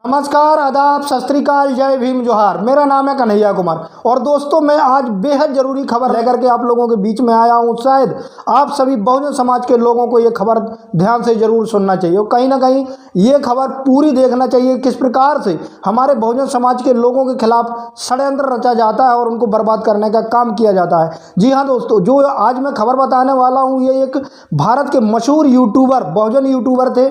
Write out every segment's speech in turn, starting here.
नमस्कार, आदाब, सत श्री अकाल, जय भीम, जोहार। मेरा नाम है कन्हैया कुमार और दोस्तों मैं आज बेहद जरूरी खबर लेकर के आप लोगों के बीच में आया हूँ। शायद आप सभी बहुजन समाज के लोगों को ये खबर ध्यान से जरूर सुनना चाहिए और कहीं ना कहीं ये खबर पूरी देखना चाहिए। किस प्रकार से हमारे बहुजन समाज के लोगों के खिलाफ षड्यंत्र रचा जाता है और उनको बर्बाद करने का काम किया जाता है। जी हाँ दोस्तों, जो आज मैं खबर बताने वाला हूँ ये एक भारत के मशहूर यूट्यूबर, बहुजन यूट्यूबर थे।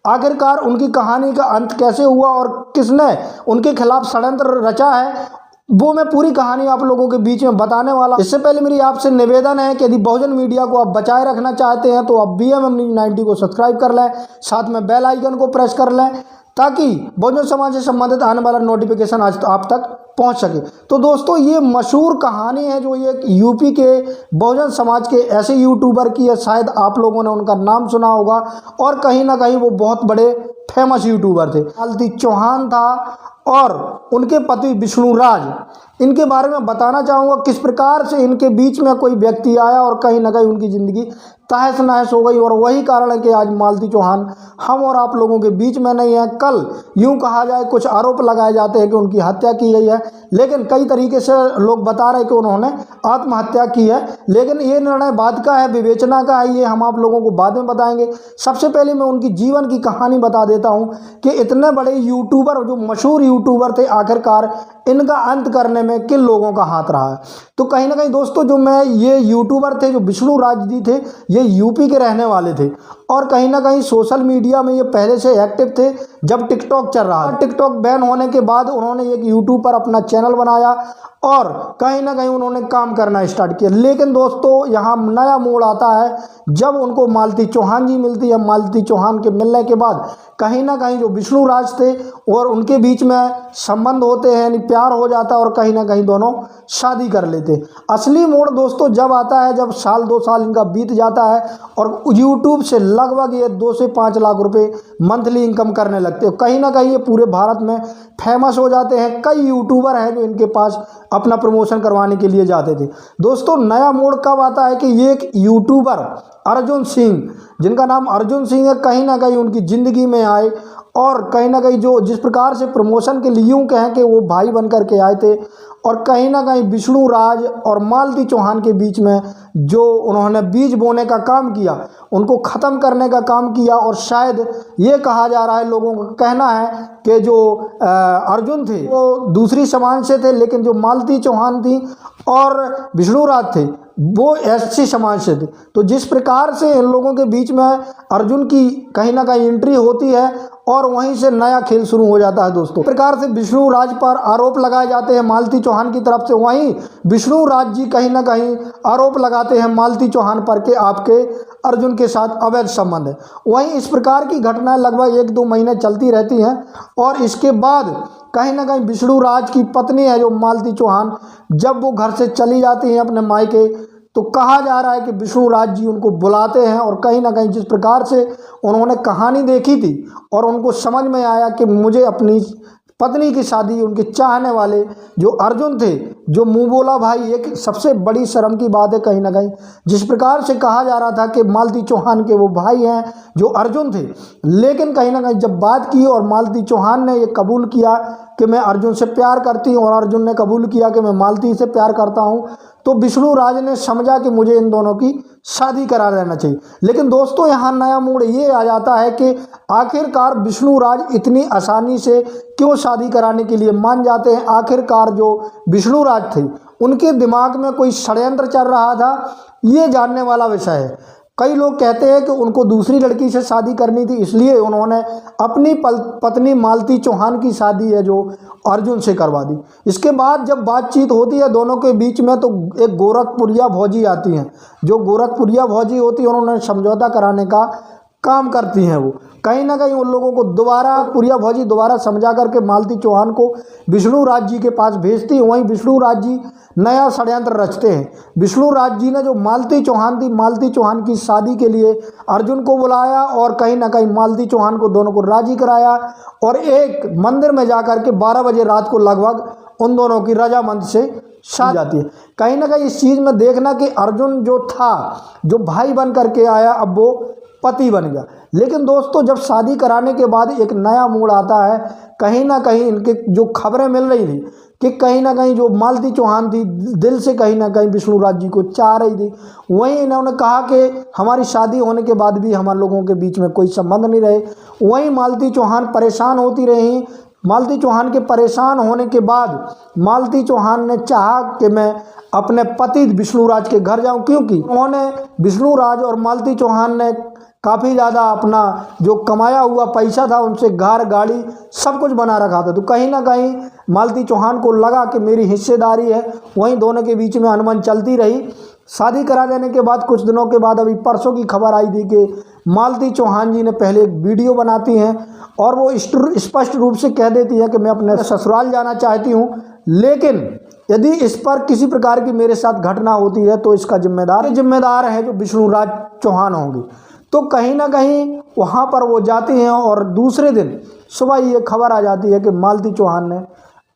आखिरकार उनकी कहानी का अंत कैसे हुआ और किसने उनके खिलाफ षड्यंत्र रचा है, वो मैं पूरी कहानी आप लोगों के बीच में बताने वाला। इससे पहले मेरी आपसे निवेदन है कि यदि बहुजन मीडिया को आप बचाए रखना चाहते हैं तो आप BMM News 90 को सब्सक्राइब कर लें, साथ में बेल आइकन को प्रेस कर लें ताकि बहुजन समाज से संबंधित आने वाला नोटिफिकेशन आज आप तक पहुंच सके। तो दोस्तों ये मशहूर कहानी है जो ये यूपी के बहुजन समाज के ऐसे यूट्यूबर की है। शायद आप लोगों ने उनका नाम सुना होगा और कहीं ना कहीं वो बहुत बड़े फेमस यूट्यूबर थे। मालती चौहान था और उनके पति विष्णु राज। इनके बारे में बताना चाहूँगा किस प्रकार से इनके बीच में कोई व्यक्ति आया और कहीं ना कहीं उनकी ज़िंदगी तहस नहस हो गई। और वही कारण है कि आज मालती चौहान हम और आप लोगों के बीच में नहीं है। कल यूं कहा जाए कुछ आरोप लगाए जाते हैं कि उनकी हत्या की गई है, लेकिन कई तरीके से लोग बता रहे हैं कि उन्होंने आत्महत्या की है। लेकिन ये निर्णय बाद का है, विवेचना का है, ये हम आप लोगों को बाद में बताएंगे। सबसे पहले मैं उनकी जीवन की कहानी बता देता हूँ कि इतने बड़े यूट्यूबर, जो मशहूर यूट्यूबर थे, आखिरकार इनका अंत करने में किन लोगों का हाथ रहा है। तो कहीं ना कहीं दोस्तों जो मैं ये यूट्यूबर थे, जो विष्णु राज जी थे, ये यूपी के रहने वाले थे और कहीं ना कहीं सोशल मीडिया में ये पहले से एक्टिव थे जब टिकटॉक चल रहा था। टिकटॉक बैन होने के बाद उन्होंने एक यूट्यूब पर अपना चैनल बनाया और कहीं ना कहीं उन्होंने काम करना स्टार्ट किया। लेकिन दोस्तों यहाँ नया मोड़ आता है जब उनको मालती चौहान जी मिलती है। मालती चौहान के मिलने के बाद कहीं ना कहीं जो विष्णु राज थे और उनके बीच में संबंध होते हैं, यानी प्यार हो जाता है और कहीं ना कहीं दोनों शादी कर लेते। असली मोड़ दोस्तों जब आता है जब साल 2 साल इनका बीत जाता है और यूट्यूब से लगभग ये 2 से 5 लाख रुपए मंथली इनकम करने लगते हैं। कहीं ना कहीं ये पूरे भारत में फेमस हो जाते हैं। कई यूट्यूबर हैं जो इनके पास अपना प्रमोशन करवाने के लिए जाते थे। दोस्तों नया मोड़ कब आता है कि ये एक यूट्यूबर अर्जुन सिंह, जिनका नाम अर्जुन सिंह है, कहीं ना कहीं उनकी ज़िंदगी में आए और कहीं ना कहीं जो जिस प्रकार से प्रमोशन के लिए यूँ कहें कि वो भाई बन कर के आए थे और कहीं ना कहीं विष्णु राज और मालती चौहान के बीच में जो उन्होंने बीज बोने का काम किया, उनको ख़त्म करने का काम किया। और शायद ये कहा जा रहा है, लोगों का कहना है कि जो अर्जुन थे वो दूसरी समाज से थे, लेकिन जो मालती चौहान थी और विष्णु राज थे वो SC समाज से थे। तो जिस प्रकार से इन लोगों के बीच में अर्जुन की कहीं ना कहीं एंट्री होती है और वहीं से नया खेल शुरू हो जाता है। दोस्तों प्रकार से विष्णु राज पर आरोप लगाए जाते हैं मालती चौहान की तरफ से, वहीं विष्णु राज जी कहीं ना कहीं आरोप लगाते हैं मालती चौहान पर कि आपके अर्जुन के साथ अवैध संबंध है। वहीं इस प्रकार की घटनाएं लगभग 1-2 महीने चलती रहती हैं और इसके बाद कहीं ना कहीं विष्णु राज की पत्नी है जो मालती चौहान, जब वो घर से चली जाती हैं अपने मायके, तो कहा जा रहा है कि विष्णु राज जी उनको बुलाते हैं और कहीं ना कहीं जिस प्रकार से उन्होंने कहानी देखी थी और उनको समझ में आया कि मुझे अपनी पत्नी की शादी, उनके चाहने वाले जो अर्जुन थे, जो मुंह बोला भाई, एक सबसे बड़ी शर्म की बात है कहीं ना कहीं। जिस प्रकार से कहा जा रहा था कि मालती चौहान के वो भाई हैं जो अर्जुन थे, लेकिन कहीं ना कहीं जब बात की और मालती चौहान ने ये कबूल किया कि मैं अर्जुन से प्यार करती हूँ और अर्जुन ने कबूल किया कि मैं मालती से प्यार करता हूँ, तो विष्णु राज ने समझा कि मुझे इन दोनों की शादी करा देना चाहिए। लेकिन दोस्तों यहाँ नया मोड़ ये आ जाता है कि आखिरकार विष्णु राज इतनी आसानी से क्यों शादी कराने के लिए मान जाते हैं। आखिरकार जो विष्णु राज थे उनके दिमाग में कोई षड्यंत्र चल रहा था, ये जानने वाला विषय है। कई लोग कहते हैं कि उनको दूसरी लड़की से शादी करनी थी, इसलिए उन्होंने अपनी पत्नी मालती चौहान की शादी है जो अर्जुन से करवा दी। इसके बाद जब बातचीत होती है दोनों के बीच में, तो एक गोरखपुरिया भौजी आती हैं। जो गोरखपुरिया भौजी होती है उन्होंने समझौता कराने का काम करती हैं। वो कहीं ना कहीं उन लोगों को पुरिया भौजी दोबारा समझा करके मालती चौहान को विष्णु राज जी के पास भेजती है। वहीं विष्णु राज जी नया षड्यंत्र रचते हैं। विष्णु राज जी ने जो मालती चौहान थी, मालती चौहान की शादी के लिए अर्जुन को बुलाया और कहीं ना कहीं मालती चौहान को दोनों को राजी कराया और एक मंदिर में जाकर के 12 बजे रात को लगभग उन दोनों की रजामंद से शादी जाती है। कहीं ना कहीं इस चीज़ में देखना कि अर्जुन जो था, जो भाई बन करके आया, अब वो पति बन गया। लेकिन दोस्तों जब शादी कराने के बाद एक नया मूड आता है। कहीं ना कहीं इनके जो खबरें मिल रही थी कि कहीं ना कहीं जो मालती चौहान थी दिल से कहीं ना कहीं विष्णुराज जी को चाह रही थी, वहीं इन्होंने कहा कि हमारी शादी होने के बाद भी हमारे लोगों के बीच में कोई संबंध नहीं रहे। वहीं मालती चौहान परेशान होती रही। मालती चौहान के परेशान होने के बाद मालती चौहान ने चाहा कि मैं अपने पति विष्णुराज के घर जाऊं, क्योंकि उन्होंने विष्णुराज और मालती चौहान ने काफ़ी ज़्यादा अपना जो कमाया हुआ पैसा था उनसे घर गाड़ी सब कुछ बना रखा था। तो कहीं ना कहीं मालती चौहान को लगा कि मेरी हिस्सेदारी है। वहीं दोनों के बीच में अनबन चलती रही। शादी करा देने के बाद कुछ दिनों के बाद अभी परसों की खबर आई थी कि मालती चौहान जी ने पहले एक वीडियो बनाती हैं और वो स्पष्ट रूप से कह देती है कि मैं अपने ससुराल जाना चाहती हूँ, लेकिन यदि इस पर किसी प्रकार की मेरे साथ घटना होती है तो इसका जिम्मेदार है जो विष्णुराज चौहान होंगे। तो कहीं ना कहीं वहाँ पर वो जाती हैं और दूसरे दिन सुबह ये खबर आ जाती है कि मालती चौहान ने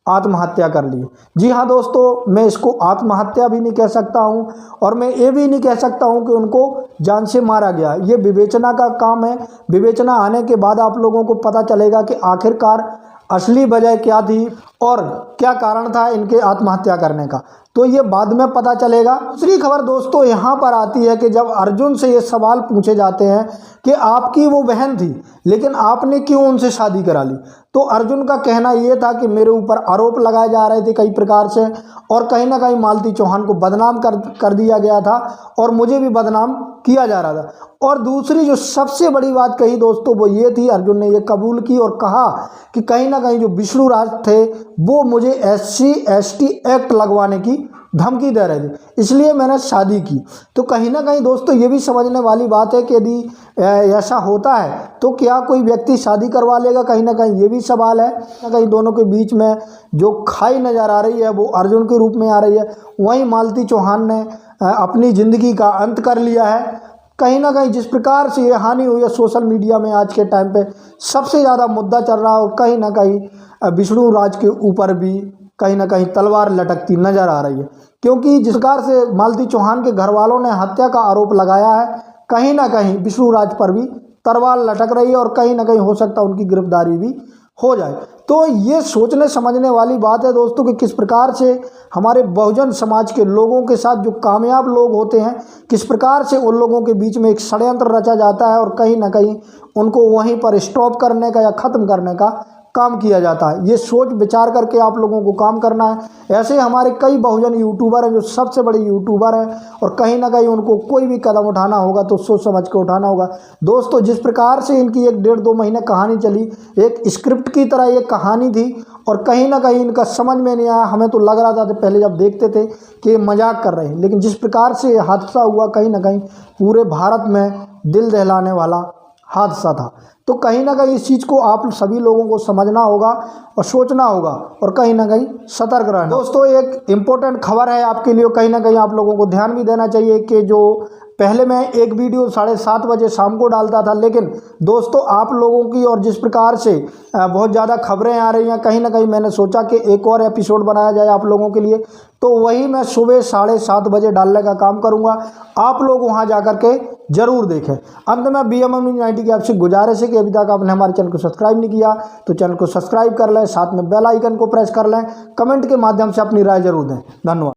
आत्महत्या कर ली। जी हाँ दोस्तों, मैं इसको आत्महत्या भी नहीं कह सकता हूँ और मैं ये भी नहीं कह सकता हूँ कि उनको जान से मारा गया। ये विवेचना का काम है। विवेचना आने के बाद आप लोगों को पता चलेगा कि आखिरकार असली वजह क्या थी और क्या कारण था इनके आत्महत्या करने का, तो ये बाद में पता चलेगा। दूसरी खबर दोस्तों यहाँ पर आती है कि जब अर्जुन से ये सवाल पूछे जाते हैं कि आपकी वो बहन थी लेकिन आपने क्यों उनसे शादी करा ली, तो अर्जुन का कहना ये था कि मेरे ऊपर आरोप लगाए जा रहे थे कई प्रकार से और कहीं ना कहीं मालती चौहान को बदनाम कर दिया गया था और मुझे भी बदनाम किया जा रहा था। और दूसरी जो सबसे बड़ी बात कही दोस्तों वो ये थी, अर्जुन ने ये कबूल की और कहा कि कहीं ना कहीं जो विष्णुराज थे वो मुझे SC ST एक्ट लगवाने की धमकी दे रहे थे, इसलिए मैंने शादी की। तो कहीं ना कहीं दोस्तों ये भी समझने वाली बात है कि यदि ऐसा होता है तो क्या कोई व्यक्ति शादी करवा लेगा, कहीं ना कहीं ये भी सवाल है। कहीं दोनों के बीच में जो खाई नज़र आ रही है वो अर्जुन के रूप में आ रही है। वहीं मालती चौहान ने अपनी ज़िंदगी का अंत कर लिया है। कहीं ना कहीं जिस प्रकार से ये हानि हुई है सोशल मीडिया में आज के टाइम पे सबसे ज़्यादा मुद्दा चल रहा है और कहीं ना कहीं विष्णुराज के ऊपर भी कहीं ना कहीं तलवार लटकती नज़र आ रही है, क्योंकि जिस प्रकार से मालती चौहान के घर वालों ने हत्या का आरोप लगाया है, कहीं ना कहीं विष्णुराज पर भी तलवार लटक रही है और कहीं ना कहीं हो सकता है उनकी गिरफ्तारी भी हो जाए। तो ये सोचने समझने वाली बात है दोस्तों कि किस प्रकार से हमारे बहुजन समाज के लोगों के साथ जो कामयाब लोग होते हैं किस प्रकार से उन लोगों के बीच में एक षड्यंत्र रचा जाता है और कहीं ना कहीं उनको वहीं पर स्टॉप करने का या ख़त्म करने का काम किया जाता है। ये सोच विचार करके आप लोगों को काम करना है। ऐसे हमारे कई बहुजन यूट्यूबर हैं जो सबसे बड़े यूट्यूबर हैं और कहीं ना कहीं उनको कोई भी कदम उठाना होगा तो सोच समझ के उठाना होगा। दोस्तों जिस प्रकार से इनकी 1-1.5-2 महीने कहानी चली, एक स्क्रिप्ट की तरह ये कहानी थी और कहीं ना कहीं इनका समझ में नहीं आया। हमें तो लग रहा था पहले जब देखते थे कि ये मजाक कर रहे हैं, लेकिन जिस प्रकार से ये हादसा हुआ कहीं ना कहीं पूरे भारत में दिल दहलाने वाला हादसा था। तो कहीं ना कहीं इस चीज़ को आप सभी लोगों को समझना होगा और सोचना होगा और कहीं ना कहीं सतर्क रहना। दोस्तों एक इम्पोर्टेंट खबर है आपके लिए, कहीं ना कहीं आप लोगों को ध्यान भी देना चाहिए कि जो पहले मैं एक वीडियो 7:30 बजे शाम को डालता था, लेकिन दोस्तों आप लोगों की और जिस प्रकार से बहुत ज़्यादा खबरें आ रही हैं, कहीं ना कहीं मैंने सोचा कि एक और एपिसोड बनाया जाए आप लोगों के लिए। तो वही मैं सुबह 7:30 बजे डालने का काम करूंगा। आप लोग वहां जाकर के जरूर देखें। अंत में BMM 90 की आपसे गुजारिश है कि अभी तक आपने हमारे चैनल को सब्सक्राइब नहीं किया तो चैनल को सब्सक्राइब कर लें, साथ में बेल आइकन को प्रेस कर लें, कमेंट के माध्यम से अपनी राय जरूर दें। धन्यवाद।